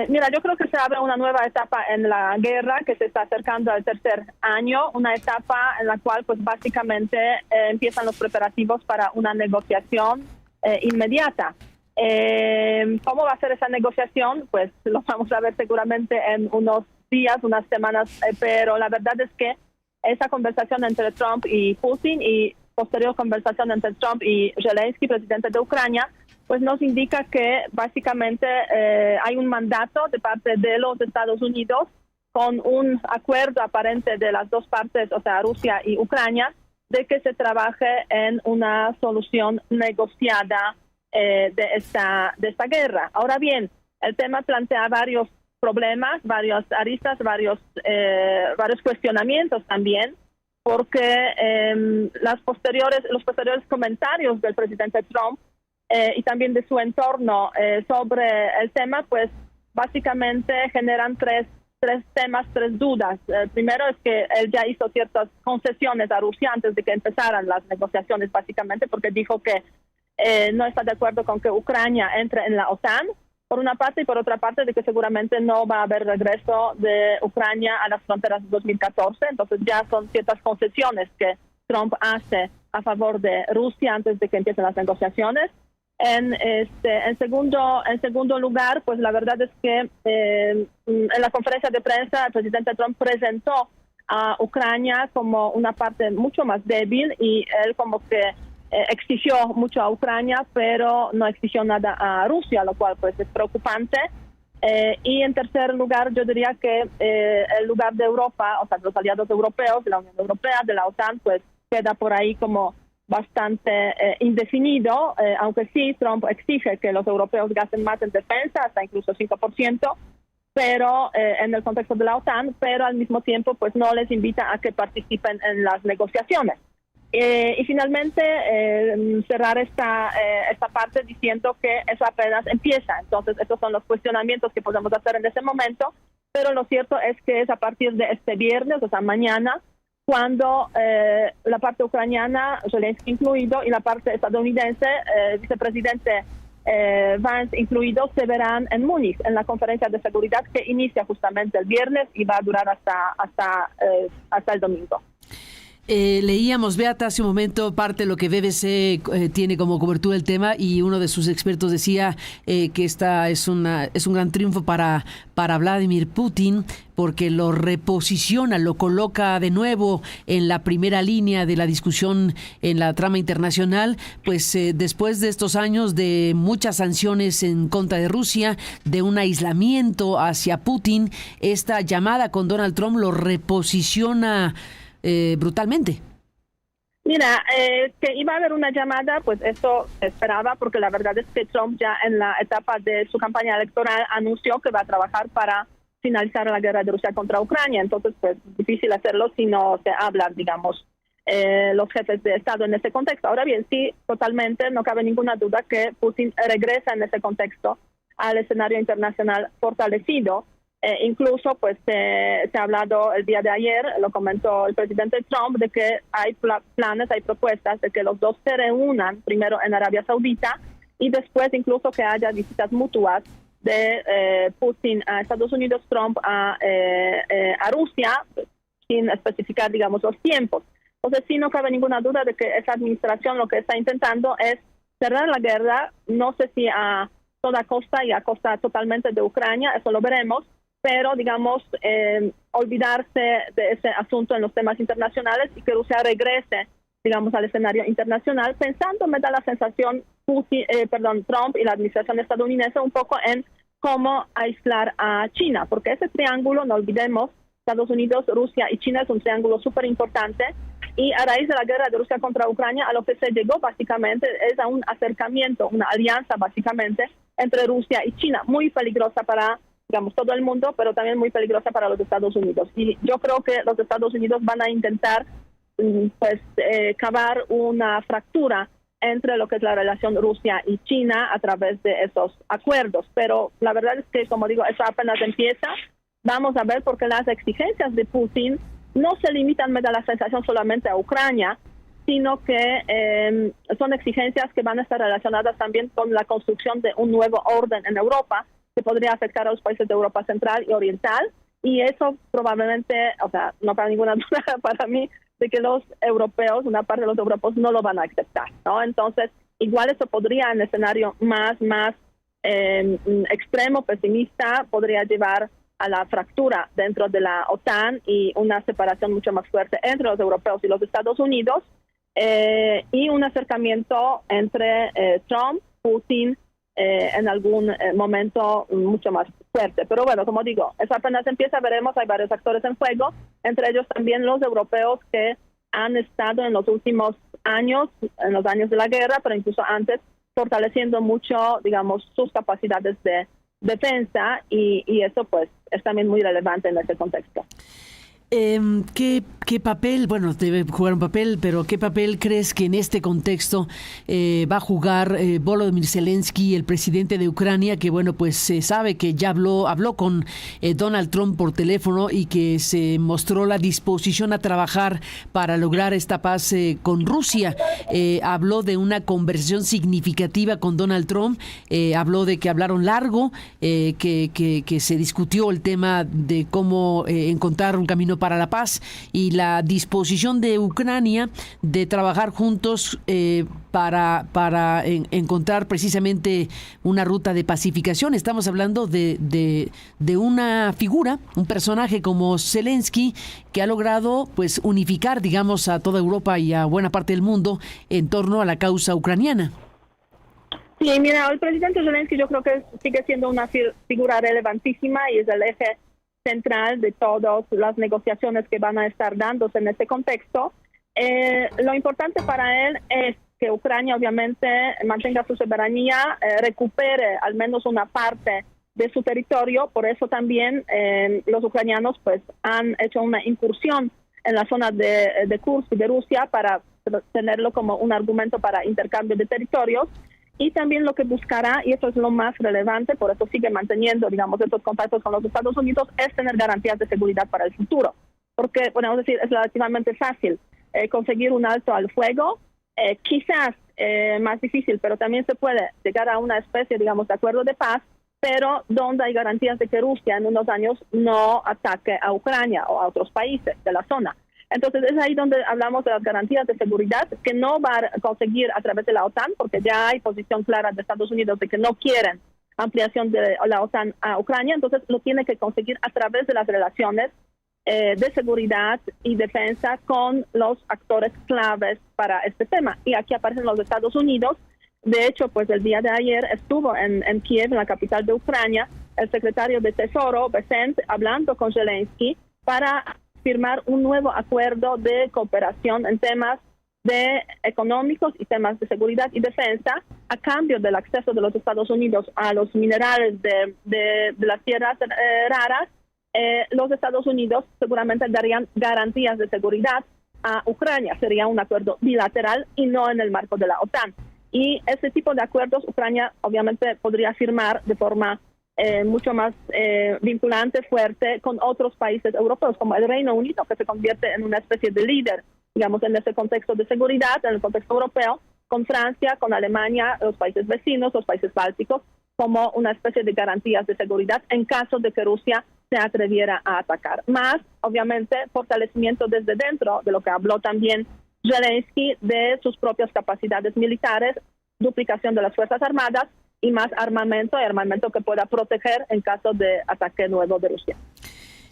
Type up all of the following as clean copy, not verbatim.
Mira, yo creo que se abre una nueva etapa en la guerra que se está acercando al tercer año, una etapa en la cual pues básicamente empiezan los preparativos para una negociación inmediata. ¿Cómo va a ser esa negociación? Pues lo vamos a ver seguramente en unos días, unas semanas, pero la verdad es que esa conversación entre Trump y Putin y posterior conversación entre Trump y Zelensky, presidente de Ucrania, pues nos indica que básicamente hay un mandato de parte de los Estados Unidos con un acuerdo aparente de las dos partes, o sea, Rusia y Ucrania, de que se trabaje en una solución negociada de esta guerra. Ahora bien, el tema plantea varios problemas, varias aristas, varios cuestionamientos también, porque los posteriores comentarios del presidente Trump y también de su entorno sobre el tema, pues básicamente generan tres dudas. Primero es que él ya hizo ciertas concesiones a Rusia antes de que empezaran las negociaciones, básicamente porque dijo que no está de acuerdo con que Ucrania entre en la OTAN, por una parte, y por otra parte de que seguramente no va a haber regreso de Ucrania a las fronteras de 2014. Entonces ya son ciertas concesiones que Trump hace a favor de Rusia antes de que empiecen las negociaciones. En segundo lugar, pues la verdad es que en la conferencia de prensa el presidente Trump presentó a Ucrania como una parte mucho más débil y él como que exigió mucho a Ucrania, pero no exigió nada a Rusia, lo cual pues es preocupante. Y en tercer lugar, yo diría que el lugar de Europa, o sea, de los aliados europeos, de la Unión Europea, de la OTAN, pues queda por ahí como bastante indefinido, aunque sí Trump exige que los europeos gasten más en defensa, hasta incluso 5%, pero en el contexto de la OTAN, pero al mismo tiempo pues no les invita a que participen en las negociaciones. Y finalmente cerrar esta parte diciendo que eso apenas empieza. Entonces estos son los cuestionamientos que podemos hacer en ese momento, pero lo cierto es que es a partir de este viernes, o sea mañana, cuando la parte ucraniana, Zelensky incluido, y la parte estadounidense, vicepresidente Vance incluido, se verán en Múnich, en la conferencia de seguridad que inicia justamente el viernes y va a durar hasta el domingo. Leíamos, Beata, hace un momento parte de lo que BBC tiene como cobertura el tema, y uno de sus expertos decía que esta es un gran triunfo para Vladimir Putin, porque lo reposiciona, lo coloca de nuevo en la primera línea de la discusión en la trama internacional, pues después de estos años de muchas sanciones en contra de Rusia, de un aislamiento hacia Putin, esta llamada con Donald Trump lo reposiciona brutalmente. Mira, que iba a haber una llamada, pues eso se esperaba, porque la verdad es que Trump ya en la etapa de su campaña electoral anunció que va a trabajar para finalizar la guerra de Rusia contra Ucrania. Entonces, pues difícil hacerlo si no se hablan, digamos, los jefes de Estado en ese contexto. Ahora bien, sí, totalmente, no cabe ninguna duda que Putin regresa en ese contexto al escenario internacional fortalecido. Incluso pues se ha hablado el día de ayer, lo comentó el presidente Trump, de que hay planes, hay propuestas de que los dos se reúnan primero en Arabia Saudita y después incluso que haya visitas mutuas de Putin a Estados Unidos, Trump a Rusia, sin especificar, digamos, los tiempos. Entonces sí, no cabe ninguna duda de que esa administración lo que está intentando es cerrar la guerra, no sé si a toda costa y a costa totalmente de Ucrania, eso lo veremos, pero, digamos, olvidarse de ese asunto en los temas internacionales y que Rusia regrese, digamos, al escenario internacional, pensando, me da la sensación, Trump y la administración estadounidense un poco en cómo aislar a China, porque ese triángulo, no olvidemos, Estados Unidos, Rusia y China es un triángulo súper importante, y a raíz de la guerra de Rusia contra Ucrania, a lo que se llegó básicamente es a un acercamiento, una alianza básicamente entre Rusia y China, muy peligrosa para, digamos, todo el mundo, pero también muy peligrosa para los Estados Unidos. Y yo creo que los Estados Unidos van a intentar cavar una fractura entre lo que es la relación Rusia y China a través de esos acuerdos. Pero la verdad es que, como digo, eso apenas empieza. Vamos a ver, porque las exigencias de Putin no se limitan, me da la sensación, solamente a Ucrania, sino que son exigencias que van a estar relacionadas también con la construcción de un nuevo orden en Europa, que podría afectar a los países de Europa Central y Oriental, y eso probablemente, o sea, no para ninguna duda para mí, de que los europeos, una parte de los europeos no lo van a aceptar, ¿no? Entonces, igual eso podría, en el escenario más extremo, pesimista, podría llevar a la fractura dentro de la OTAN y una separación mucho más fuerte entre los europeos y los Estados Unidos, y un acercamiento entre Trump, Putin, en algún momento mucho más fuerte. Pero bueno, como digo, eso apenas empieza, veremos, hay varios actores en juego, entre ellos también los europeos que han estado en los últimos años, en los años de la guerra, pero incluso antes, fortaleciendo mucho, digamos, sus capacidades de defensa, y eso pues es también muy relevante en ese contexto. ¿Qué papel, bueno, debe jugar un papel, pero qué papel crees que en este contexto va a jugar Volodymyr Zelensky, el presidente de Ucrania, que bueno, pues se sabe que ya habló con Donald Trump por teléfono y que se mostró la disposición a trabajar para lograr esta paz con Rusia? Habló de una conversación significativa con Donald Trump, habló de que hablaron largo, que se discutió el tema de cómo encontrar un camino para la paz y la disposición de Ucrania de trabajar juntos para encontrar precisamente una ruta de pacificación. Estamos hablando de una figura, un personaje como Zelensky, que ha logrado pues unificar, digamos, a toda Europa y a buena parte del mundo en torno a la causa ucraniana. Sí, mira, el presidente Zelensky yo creo que sigue siendo una figura relevantísima y es el eje central de todas las negociaciones que van a estar dándose en este contexto. Lo importante para él es que Ucrania obviamente mantenga su soberanía, recupere al menos una parte de su territorio. Por eso también los ucranianos pues han hecho una incursión en la zona de Kursk y de Rusia para tenerlo como un argumento para intercambio de territorios. Y también lo que buscará, y eso es lo más relevante, por eso sigue manteniendo, digamos, estos contactos con los Estados Unidos, es tener garantías de seguridad para el futuro. Porque, podemos decir, es relativamente fácil conseguir un alto al fuego, quizás más difícil, pero también se puede llegar a una especie, digamos, de acuerdo de paz, pero donde hay garantías de que Rusia en unos años no ataque a Ucrania o a otros países de la zona. Entonces es ahí donde hablamos de las garantías de seguridad que no va a conseguir a través de la OTAN, porque ya hay posición clara de Estados Unidos de que no quieren ampliación de la OTAN a Ucrania. Entonces lo tiene que conseguir a través de las relaciones de seguridad y defensa con los actores claves para este tema. Y aquí aparecen los Estados Unidos. De hecho, pues el día de ayer estuvo en Kiev, en la capital de Ucrania, el secretario de Tesoro, Bessent, hablando con Zelensky para firmar un nuevo acuerdo de cooperación en temas económicos y temas de seguridad y defensa, a cambio del acceso de los Estados Unidos a los minerales de las tierras raras. Los Estados Unidos seguramente darían garantías de seguridad a Ucrania. Sería un acuerdo bilateral y no en el marco de la OTAN. Y ese tipo de acuerdos Ucrania obviamente podría firmar de forma mucho más vinculante, fuerte, con otros países europeos, como el Reino Unido, que se convierte en una especie de líder, digamos, en ese contexto de seguridad, en el contexto europeo, con Francia, con Alemania, los países vecinos, los países bálticos, como una especie de garantías de seguridad en caso de que Rusia se atreviera a atacar. Más, obviamente, fortalecimiento desde dentro, de lo que habló también Zelensky, de sus propias capacidades militares, duplicación de las Fuerzas Armadas, y más armamento que pueda proteger en caso de ataque nuevo de Rusia.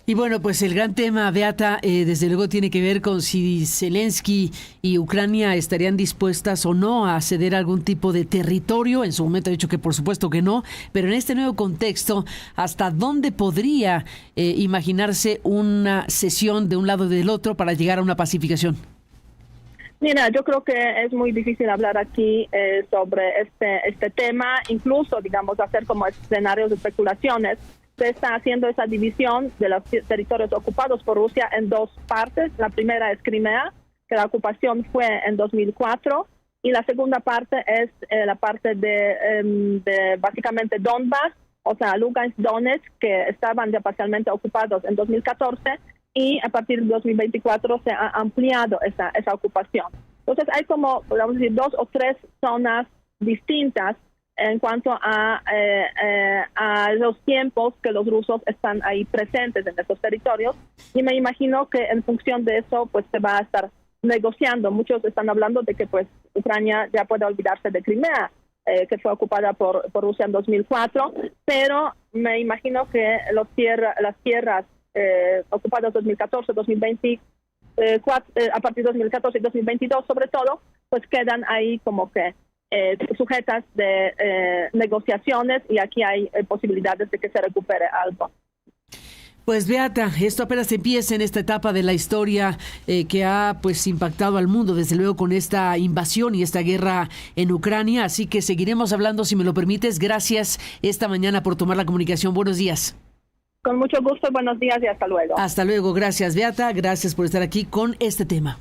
Y bueno, pues el gran tema, Beata, desde luego tiene que ver con si Zelensky y Ucrania estarían dispuestas o no a ceder algún tipo de territorio. En su momento ha dicho que por supuesto que no, pero en este nuevo contexto, ¿hasta dónde podría imaginarse una cesión de un lado y del otro para llegar a una pacificación? Mira, yo creo que es muy difícil hablar aquí sobre este tema, incluso, digamos, hacer como escenarios de especulaciones. Se está haciendo esa división de los territorios ocupados por Rusia en dos partes. La primera es Crimea, que la ocupación fue en 2004, y la segunda parte es la parte de básicamente Donbass, o sea, Lugansk, Donetsk, que estaban ya parcialmente ocupados en 2014, y a partir de 2024 se ha ampliado esa ocupación. Entonces hay como, podemos decir, 2 o 3 zonas distintas en cuanto a los tiempos que los rusos están ahí presentes en estos territorios, y me imagino que en función de eso pues se va a estar negociando. Muchos están hablando de que pues Ucrania ya puede olvidarse de Crimea, que fue ocupada por Rusia en 2004, pero me imagino que las tierras ocupadas 2014, 2020, a partir de 2014 y 2022 sobre todo, pues quedan ahí como que sujetas de negociaciones, y aquí hay posibilidades de que se recupere algo. Pues Beata, esto apenas empieza en esta etapa de la historia que ha pues impactado al mundo, desde luego, con esta invasión y esta guerra en Ucrania, así que seguiremos hablando, si me lo permites. Gracias esta mañana por tomar la comunicación. Buenos días. Con mucho gusto, buenos días y hasta luego. Hasta luego, gracias Beata, gracias por estar aquí con este tema.